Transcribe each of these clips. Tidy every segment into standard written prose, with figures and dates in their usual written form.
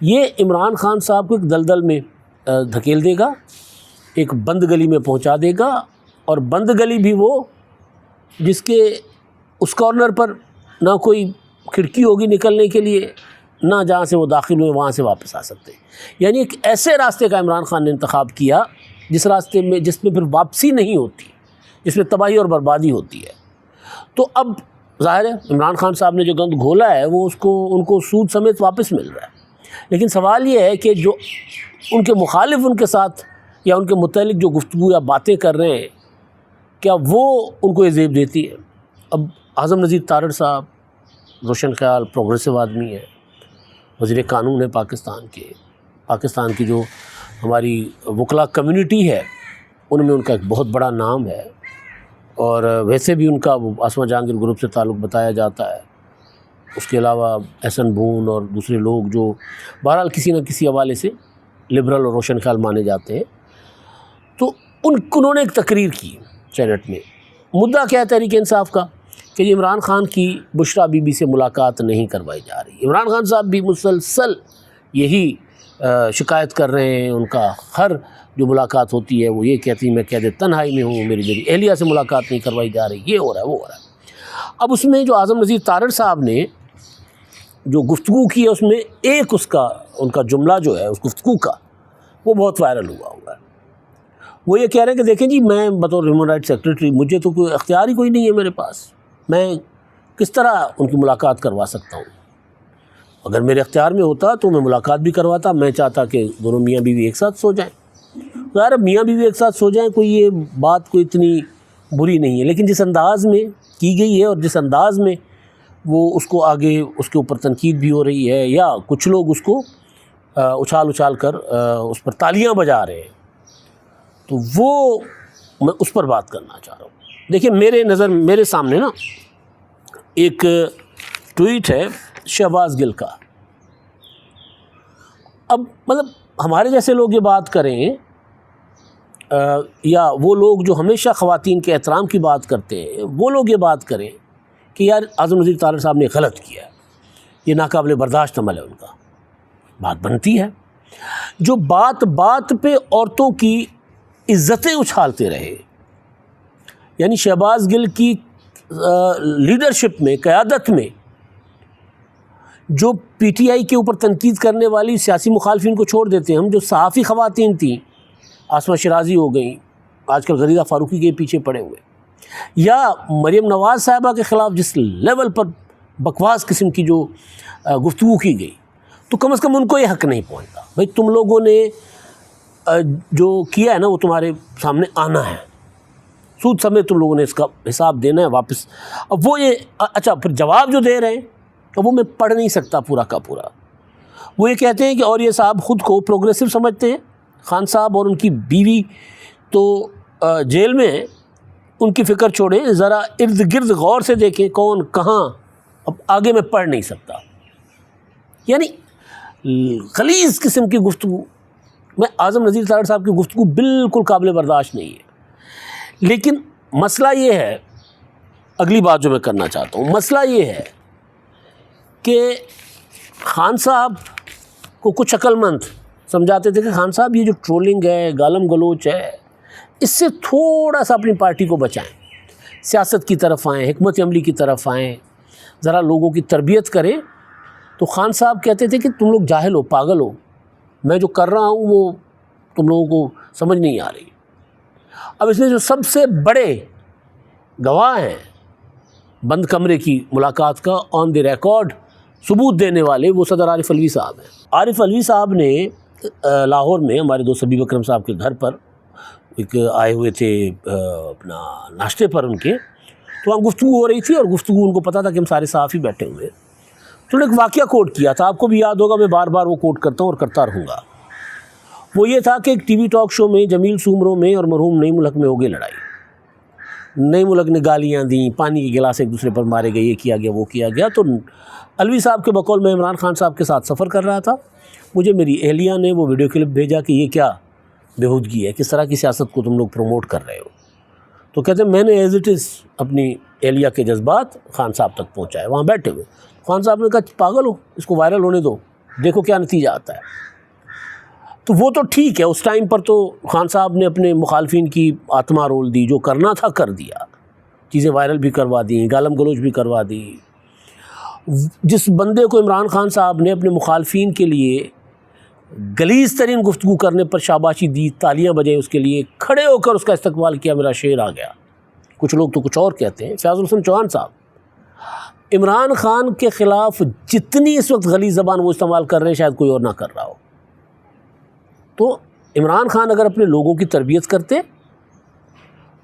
یہ عمران خان صاحب کو ایک دلدل میں دھکیل دے گا، ایک بند گلی میں پہنچا دے گا، اور بند گلی بھی وہ جس کے اس کارنر پر نہ کوئی کھڑکی ہوگی نکلنے کے لیے، نہ جہاں سے وہ داخل ہوئے وہاں سے واپس آ سکتے. یعنی ایک ایسے راستے کا عمران خان نے انتخاب کیا جس راستے میں جس میں پھر واپسی نہیں ہوتی، جس میں تباہی اور بربادی ہوتی ہے. تو اب ظاہر ہے عمران خان صاحب نے جو گند گھولا ہے وہ ان کو سود سمیت واپس مل رہا ہے. لیکن سوال یہ ہے کہ جو ان کے مخالف ان کے ساتھ یا ان کے متعلق جو گفتگو یا باتیں کر رہے ہیں، کیا وہ ان کو یہ زیب دیتی ہے؟ اب اعظم نذیر تارڑ صاحب روشن خیال پروگریسو آدمی ہے، وزیر قانون ہے پاکستان کی جو ہماری وکلاء کمیونٹی ہے ان میں ان کا ایک بہت بڑا نام ہے، اور ویسے بھی ان کا آسما جہانگیر گروپ سے تعلق بتایا جاتا ہے. اس کے علاوہ احسن بھون اور دوسرے لوگ جو بہرحال کسی نہ کسی حوالے سے لبرل اور روشن خیال مانے جاتے ہیں. تو انہوں نے ایک تقریر کی سینٹ میں. مدعا کیا ہے تحریک انصاف کا کہ یہ عمران خان کی بشریٰ بی بی سے ملاقات نہیں کروائی جا رہی. عمران خان صاحب بھی مسلسل یہی شکایت کر رہے ہیں. ان کا ہر جو ملاقات ہوتی ہے وہ یہ کہتی ہیں میں قید تنہائی میں ہوں، میری اہلیہ سے ملاقات نہیں کروائی جا رہی، یہ ہو رہا ہے وہ ہو رہا ہے. اب اس میں جو اعظم نذیر تارڑ صاحب نے جو گفتگو کی ہے اس میں ایک ان کا جملہ جو ہے اس گفتگو کا وہ بہت وائرل ہوا ہے. وہ یہ کہہ رہے ہیں کہ دیکھیں جی میں بطور ہیومن رائٹ سیکریٹری مجھے تو کوئی اختیار ہی کوئی نہیں ہے میرے پاس، میں کس طرح ان کی ملاقات کروا سکتا ہوں؟ اگر میرے اختیار میں ہوتا تو میں ملاقات بھی کرواتا. میں چاہتا کہ دونوں میاں بیوی ایک ساتھ سو جائیں. ظاہر میاں بیوی ایک ساتھ سو جائیں کوئی یہ بات کوئی اتنی بری نہیں ہے، لیکن جس انداز میں کی گئی ہے اور جس انداز میں وہ اس کو آگے اس کے اوپر تنقید بھی ہو رہی ہے یا کچھ لوگ اس کو اچھال کر اس پر تالیاں بجا رہے ہیں، تو وہ میں اس پر بات کرنا چاہ رہا ہوں. دیکھیں میرے سامنے نا ایک ٹویٹ ہے شہباز گل کا. اب مطلب ہمارے جیسے لوگ یہ بات کریں یا وہ لوگ جو ہمیشہ خواتین کے احترام کی بات کرتے ہیں وہ لوگ یہ بات کریں کہ یار اعظم نذیر تارڑ صاحب نے غلط کیا ہے، یہ ناقابل برداشت عمل ہے. ان کا بات بنتی ہے جو بات بات پہ عورتوں کی عزتیں اچھالتے رہے. یعنی شہباز گل کی لیڈرشپ میں، قیادت میں جو پی ٹی آئی کے اوپر تنقید کرنے والی سیاسی مخالفین کو چھوڑ دیتے ہیں. ہم جو صحافی خواتین تھیں، آسمہ شیرازی ہو گئیں، آج کل غریزہ فاروقی کے پیچھے پڑے ہوئے، یا مریم نواز صاحبہ کے خلاف جس لیول پر بکواس قسم کی جو گفتگو کی گئی، تو کم از کم ان کو یہ حق نہیں پہنچتا. بھائی تم لوگوں نے جو کیا ہے نا وہ تمہارے سامنے آنا ہے، سود سمیت تم لوگوں نے اس کا حساب دینا ہے واپس. اب وہ یہ اچھا پھر جواب جو دے رہے ہیں تو وہ میں پڑھ نہیں سکتا پورا کا پورا. وہ یہ کہتے ہیں کہ اور یہ صاحب خود کو پروگریسو سمجھتے ہیں، خان صاحب اور ان کی بیوی تو جیل میں ہیں، ان کی فکر چھوڑیں، ذرا ارد گرد غور سے دیکھیں کون کہاں. اب آگے میں پڑھ نہیں سکتا. یعنی غلیظ قسم کی گفتگو. میں اعظم نذیر تارڑ صاحب کی گفتگو بالکل قابل برداشت نہیں ہے. لیکن مسئلہ یہ ہے، اگلی بات جو میں کرنا چاہتا ہوں، مسئلہ یہ ہے کہ خان صاحب کو کچھ عقل مند سمجھاتے تھے کہ خان صاحب یہ جو ٹرولنگ ہے، گالم گلوچ ہے، اس سے تھوڑا سا اپنی پارٹی کو بچائیں، سیاست کی طرف آئیں، حکمت عملی کی طرف آئیں، ذرا لوگوں کی تربیت کریں. تو خان صاحب کہتے تھے کہ تم لوگ جاہل ہو، پاگل ہو، میں جو کر رہا ہوں وہ تم لوگوں کو سمجھ نہیں آ رہی. اب اس میں جو سب سے بڑے گواہ ہیں بند کمرے کی ملاقات کا، آن دی ریکارڈ ثبوت دینے والے، وہ صدر عارف علوی صاحب ہیں. عارف علوی صاحب نے لاہور میں ہمارے دوست حبیب اکرم صاحب کے گھر پر ایک آئے ہوئے تھے اپنا ناشتے پر ان کے، تو وہاں گفتگو ہو رہی تھی اور گفتگو ان کو پتہ تھا کہ ہم سارے صحافی بیٹھے ہوئے. تو انہوں نے ایک واقعہ کوٹ کیا تھا، آپ کو بھی یاد ہوگا، میں بار بار وہ کوٹ کرتا ہوں اور کرتا رہوں گا. وہ یہ تھا کہ ایک ٹی وی ٹاک شو میں جمیل سومرو میں اور مرحوم نعیم الحق میں ہو گئی لڑائی. نعیم الحق نے گالیاں دیں، پانی کے گلاس ایک دوسرے پر مارے گئے، یہ کیا گیا وہ کیا گیا. تو علوی صاحب کے بقول میں عمران خان صاحب کے ساتھ سفر کر رہا تھا، مجھے میری اہلیہ نے وہ ویڈیو کلپ بھیجا کہ یہ کیا بےہودگی ہے، کس طرح کی سیاست کو تم لوگ پروموٹ کر رہے ہو. تو کہتے ہیں میں نے ایز اٹ از اپنی اہلیہ کے جذبات خان صاحب تک پہنچائے، وہاں بیٹھے ہوئے. خان صاحب نے کہا پاگل ہو، اس کو وائرل ہونے دو، دیکھو کیا نتیجہ آتا ہے. تو وہ تو ٹھیک ہے، اس ٹائم پر تو خان صاحب نے اپنے مخالفین کی آتما رول دی، جو کرنا تھا کر دیا، چیزیں وائرل بھی کروا دیں، گالم گلوچ بھی کروا دی. جس بندے کو عمران خان صاحب نے اپنے مخالفین کے لیے غلیظ ترین گفتگو کرنے پر شاباشی دی، تالیاں بجائیں اس کے لیے، کھڑے ہو کر اس کا استقبال کیا، میرا شعر آ گیا. کچھ لوگ تو کچھ اور کہتے ہیں. فیاض الحسن چوہان صاحب عمران خان کے خلاف جتنی اس وقت غلیظ زبان وہ استعمال کر رہے ہیں شاید کوئی اور نہ کر رہا ہو. تو عمران خان اگر اپنے لوگوں کی تربیت کرتے،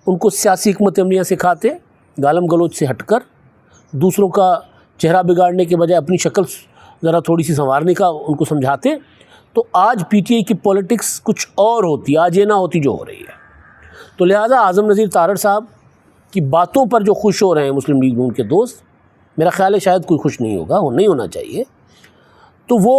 ان کو سیاسی حکمت عملیاں سکھاتے، گالم گلوچ سے ہٹ کر دوسروں کا چہرہ بگاڑنے کے بجائے اپنی شکل ذرا تھوڑی سی سنوارنے کا ان کو سمجھاتے، تو آج پی ٹی آئی کی پولیٹکس کچھ اور ہوتی، آج یہ نہ ہوتی جو ہو رہی ہے. تو لہٰذا اعظم نذیر تارڑ صاحب کی باتوں پر جو خوش ہو رہے ہیں مسلم لیگ نون کے دوست، میرا خیال ہے شاید کوئی خوش نہیں ہوگا، وہ نہیں ہونا چاہیے. تو وہ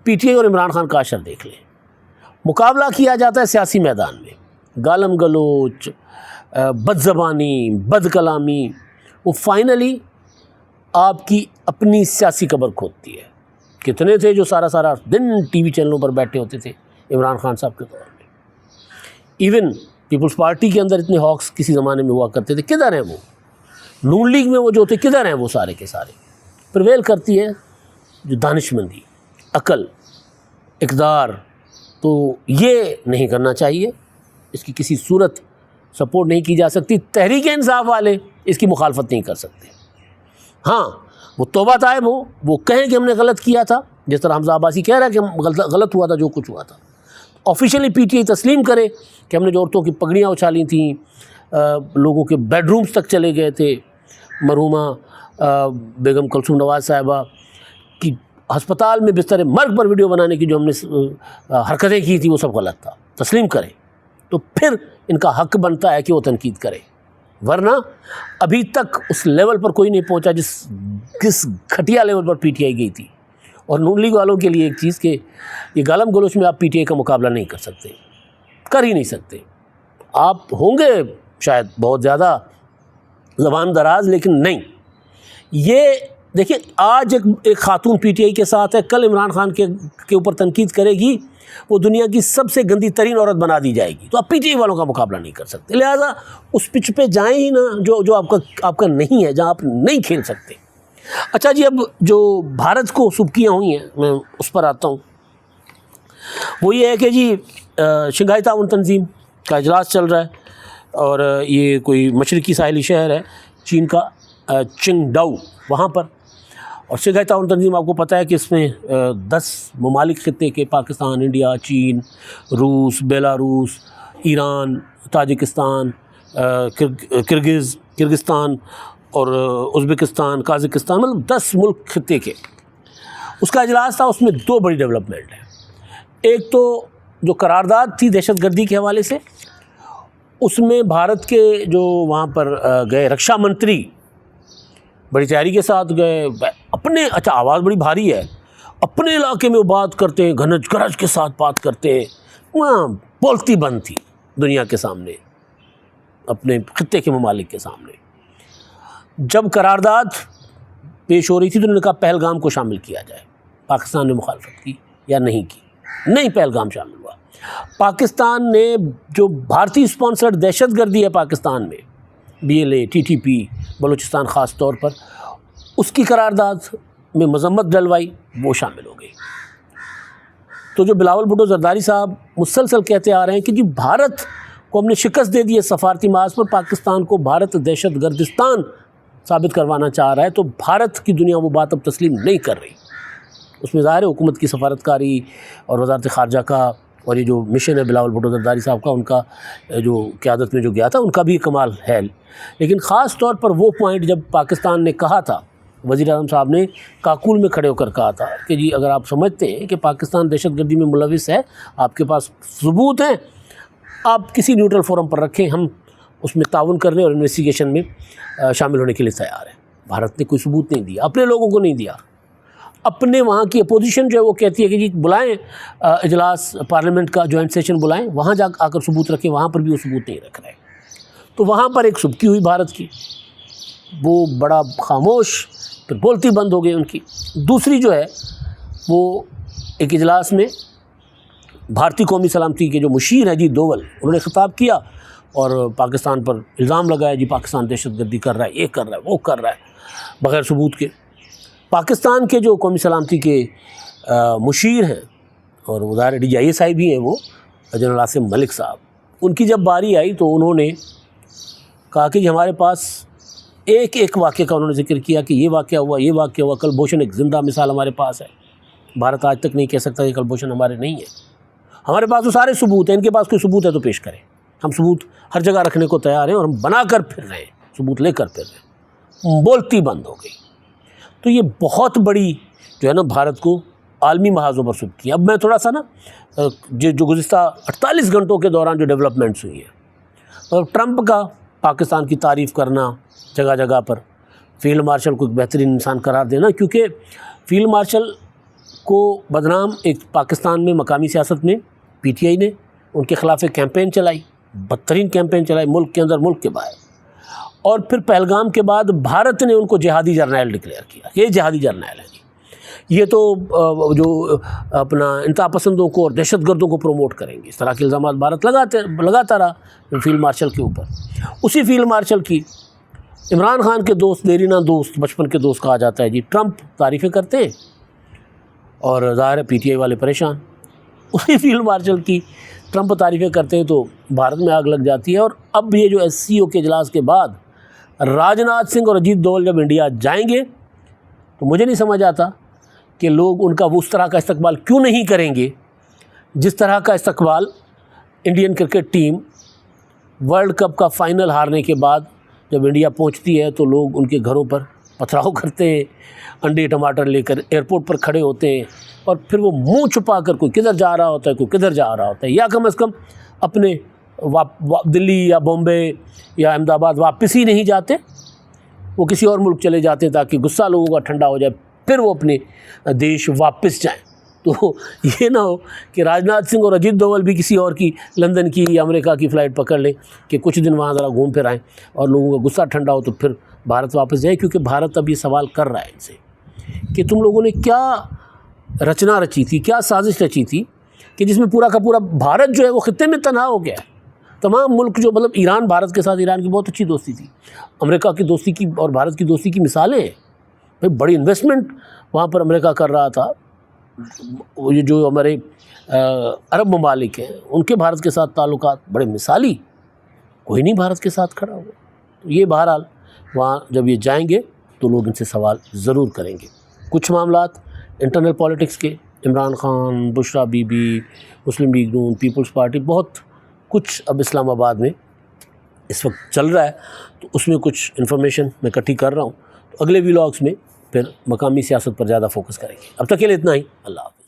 پی ٹی آئی اور عمران خان کا اشر دیکھ لیں. مقابلہ کیا جاتا ہے سیاسی میدان میں، گالم گلوچ، بد زبانی، بد کلامی، وہ فائنلی آپ کی اپنی سیاسی قبر کھودتی ہے. کتنے تھے جو سارا دن ٹی وی چینلوں پر بیٹھے ہوتے تھے عمران خان صاحب کے دور میں. ایون پیپلز پارٹی کے اندر اتنے ہاکس کسی زمانے میں ہوا کرتے تھے، کدھر ہیں وہ؟ نون لیگ میں وہ جو تھے کدھر ہیں وہ سارے کے سارے؟ پرویل کرتی ہے جو دانشمندی، عقل، اقدار. تو یہ نہیں کرنا چاہیے، اس کی کسی صورت سپورٹ نہیں کی جا سکتی. تحریک انصاف والے اس کی مخالفت نہیں کر سکتے. ہاں وہ توبہ طائب ہو، وہ کہیں کہ ہم نے غلط کیا تھا، جس طرح حمزہ عباسی کہہ رہا ہے کہ ہم غلط ہوا تھا جو کچھ ہوا تھا. آفیشیلی پی ٹی آئی تسلیم کرے کہ ہم نے جو عورتوں کی پگڑیاں اچھالی تھیں، لوگوں کے بیڈ رومز تک چلے گئے تھے، مرحومہ بیگم کلثوم نواز صاحبہ کی ہسپتال میں بستر مرگ پر ویڈیو بنانے کی جو ہم نے حرکتیں کی تھی وہ سب غلط تھا، تسلیم کریں. تو پھر ان کا حق بنتا ہے کہ وہ تنقید کرے. ورنہ ابھی تک اس لیول پر کوئی نہیں پہنچا جس گھٹیا level per P T I گئی تھی. اور نون لیگ والوں کے لیے ایک چیز کہ یہ گالم گلوچ میں آپ پی ٹی آئی کا مقابلہ نہیں کر سکتے، کر ہی نہیں سکتے. آپ ہوں گے شاید بہت زیادہ زبان دراز، لیکن نہیں. یہ دیکھیں آج ایک خاتون پی ٹی آئی کے ساتھ ہے، کل عمران خان کے اوپر تنقید کرے گی، وہ دنیا کی سب سے گندی ترین عورت بنا دی جائے گی. تو آپ پی ٹی آئی والوں کا مقابلہ نہیں کر سکتے. لہٰذا اس پچ پہ جائیں ہی نا جو آپ کا نہیں ہے، جہاں آپ نہیں کھیل سکتے. اچھا جی، اب جو بھارت کو سبکیاں ہوئی ہیں میں اس پر آتا ہوں. وہ یہ ہے کہ جی شنگھائی تعاون تنظیم کا اجلاس چل رہا ہے، اور یہ کوئی مشرقی ساحلی شہر ہے چین کا، چنگ ڈاؤ، وہاں پر. اور شنگھائی تعاون تنظیم آپ کو پتہ ہے کہ اس میں 10 ممالک خطے کے، پاکستان، انڈیا، چین، روس، بیلاروس، ایران، تاجکستان، کرگزستان اور ازبکستان، قازقستان، مطلب 10 ملک خطے کے. اس کا اجلاس تھا. اس میں 2 بڑی ڈیولپمنٹ ہیں. ایک تو جو قرارداد تھی دہشت گردی کے حوالے سے، اس میں بھارت کے جو وہاں پر گئے رکشا منتری بڑی تیاری کے ساتھ گئے، اپنے آواز بڑی بھاری ہے، اپنے علاقے میں وہ بات کرتے ہیں، گھنج گرج کے ساتھ بات کرتے ہیں، وہاں بولتی بند تھی دنیا کے سامنے، اپنے خطے کے ممالک کے سامنے. جب قرارداد پیش ہو رہی تھی تو انہوں نے کہا پہلگام کو شامل کیا جائے. پاکستان نے مخالفت کی یا نہیں کی؟ نہیں پہلگام شامل ہوا. پاکستان نے جو بھارتی اسپانسرڈ دہشت گردی ہے پاکستان میں، B L A, T T P, Balochistan خاص طور پر، اس کی قرارداد میں مذمت ڈلوائی، وہ شامل ہو گئی. تو جو بلاول بھٹو زرداری صاحب مسلسل کہتے آ رہے ہیں کہ جی بھارت کو ہم نے شکست دے دی ہے سفارتی محاذ پر، پاکستان کو بھارت دہشت گردستان ثابت کروانا چاہ رہا ہے، تو بھارت کی دنیا وہ بات اب تسلیم نہیں کر رہی. اس میں ظاہر ہے حکومت کی سفارتکاری اور وزارت خارجہ کا، اور یہ جو مشن ہے بلاول بھٹو زرداری صاحب کا، ان کا جو قیادت میں جو گیا تھا، ان کا بھی کمال ہے. لیکن خاص طور پر وہ پوائنٹ جب پاکستان نے کہا تھا، وزیر اعظم صاحب نے کاکول میں کھڑے ہو کر کہا تھا کہ جی اگر آپ سمجھتے ہیں کہ پاکستان دہشت گردی میں ملوث ہے، آپ کے پاس ثبوت ہیں، آپ کسی نیوٹرل فورم پر رکھیں، ہم اس میں تعاون کرنے اور انویسٹیگیشن میں شامل ہونے کے لیے تیار ہیں. بھارت نے کوئی ثبوت نہیں دیا، اپنے لوگوں کو نہیں دیا. اپنے وہاں کی اپوزیشن جو ہے وہ کہتی ہے کہ جی بلائیں اجلاس پارلیمنٹ کا جوائنٹ سیشن بلائیں، وہاں جا آ کر ثبوت رکھیں. وہاں پر بھی وہ ثبوت نہیں رکھ رہے. تو وہاں پر ایک سبکی ہوئی بھارت کی، وہ بڑا خاموش، پھر بولتی بند ہو گئی ان کی. دوسری جو ہے وہ ایک اجلاس میں بھارتی قومی سلامتی کے جو مشیر ہیں اجیت دوول، انہوں نے خطاب کیا اور پاکستان پر الزام لگایا جی پاکستان دہشت گردی کر رہا ہے، یہ کر رہا ہے، وہ کر رہا ہے، بغیر ثبوت کے۔ پاکستان کے جو قومی سلامتی کے مشیر ہیں اور وہ ظاہر DISI بھی ہیں، وہ جنرل عاصم ملک صاحب، ان کی جب باری آئی تو انہوں نے کہا کہ جی ہمارے پاس ایک واقعے کا انہوں نے ذکر کیا کہ یہ واقعہ ہوا، یہ واقعہ ہوا۔ کلبھوشن ایک زندہ مثال ہمارے پاس ہے، بھارت آج تک نہیں کہہ سکتا کہ کلبھوشن ہمارے نہیں ہے، ہمارے پاس تو سارے ثبوت ہیں، ان کے پاس کوئی ثبوت ہے تو پیش کریں، ہم ثبوت ہر جگہ رکھنے کو تیار ہیں اور ہم بنا کر پھر رہے ہیں، ثبوت لے کر پھر رہے ہیں۔ بولتی بند ہو گئی۔ تو یہ بہت بڑی جو ہے نا بھارت کو عالمی محاذوں پر سب کی۔ اب میں تھوڑا سا نا جو گزشتہ 48 گھنٹوں کے دوران جو ڈیولپمنٹس ہوئی ہیں، اور ٹرمپ کا پاکستان کی تعریف کرنا جگہ جگہ پر، فیلڈ مارشل کو ایک بہترین انسان قرار دینا، کیونکہ فیلڈ مارشل کو بدنام ایک پاکستان میں مقامی سیاست میں PTI نے ان کے خلاف ایک کیمپین چلائی، بدترین کیمپین چلائی ملک کے اندر ملک کے باہر، اور پھر پہلگام کے بعد بھارت نے ان کو جہادی جرنیل ڈکلیئر کیا، یہ جہادی جرنیل ہے جی، یہ تو جو اپنا انتہا پسندوں کو اور دہشت گردوں کو پروموٹ کریں گے، اس طرح کے الزامات بھارت لگاتا رہا فیلڈ مارشل کے اوپر۔ اسی فیلڈ مارشل کی عمران خان کے دوست، دیرینہ دوست، بچپن کے دوست کہا جاتا ہے جی، ٹرمپ تعریفیں کرتے ہیں اور ظاہر ہے PTI والے پریشان۔ اسی فیلڈ مارشل کی ٹرمپ تعریفیں کرتے ہیں تو بھارت میں آگ لگ جاتی ہے۔ اور اب یہ جو SCO کے اجلاس کے بعد راجناتھ سنگھ اور اجیت دوول جب انڈیا جائیں گے تو مجھے نہیں سمجھ آتا کہ لوگ ان کا اس طرح کا استقبال کیوں نہیں کریں گے جس طرح کا استقبال Indian cricket team world cup کا فائنل ہارنے کے بعد جب انڈیا پہنچتی ہے تو لوگ ان کے گھروں پر پتھراؤ کرتے ہیں، انڈے ٹماٹر لے کر ایئرپورٹ پر کھڑے ہوتے ہیں، اور پھر وہ منہ چھپا کر کوئی کدھر جا رہا ہوتا ہے، کوئی کدھر جا رہا ہوتا ہے، یا کم از کم اپنے دلی یا بامبے یا احمد آباد واپس ہی نہیں جاتے، وہ کسی اور ملک چلے جاتے ہیں تاکہ غصہ لوگوں کا ٹھنڈا ہو جائے، پھر وہ اپنے دیش واپس جائیں۔ تو یہ نہ ہو کہ راجناتھ سنگھ اور اجیت دوول بھی کسی اور کی لندن کی یا امریکہ کی فلائٹ پکڑ لیں کہ کچھ دن وہاں ذرا گھوم پھر آئیں اور لوگوں کا غصہ ٹھنڈا ہو تو پھر بھارت واپس جائیں، کیونکہ بھارت اب یہ سوال کر رہا ہے ان سے کہ تم لوگوں نے کیا رچنا رچی تھی، کیا سازش رچی تھی کہ جس میں پورا کا پورا بھارت جو ہے وہ خطے میں تنہا ہو گیا ہے۔ تمام ملک جو مطلب ایران، بھارت کے ساتھ ایران کی بہت اچھی دوستی تھی، امریکہ کی دوستی کی اور بھارت کی دوستی کی مثالیں ہیں، بھائی بڑی انویسٹمنٹ وہاں پر امریکہ کر رہا تھا، یہ جو ہمارے عرب ممالک ہیں ان کے بھارت کے ساتھ تعلقات بڑے مثالی، کوئی نہیں بھارت کے ساتھ کھڑا ہوا۔ تو یہ بہرحال وہاں جب یہ جائیں گے تو لوگ ان سے سوال ضرور کریں گے۔ کچھ معاملات انٹرنل پالیٹکس کے، عمران خان، بشرا بی بی، مسلم لیگ نون، پیپلز پارٹی، بہت کچھ اب اسلام آباد میں اس وقت چل رہا ہے، تو اس میں کچھ انفارمیشن میں اکٹھی کر رہا ہوں، تو اگلے ولاگس میں پھر مقامی سیاست پر زیادہ فوکس کریں گے۔ اب تک کے لیے اتنا ہی، اللہ حافظ۔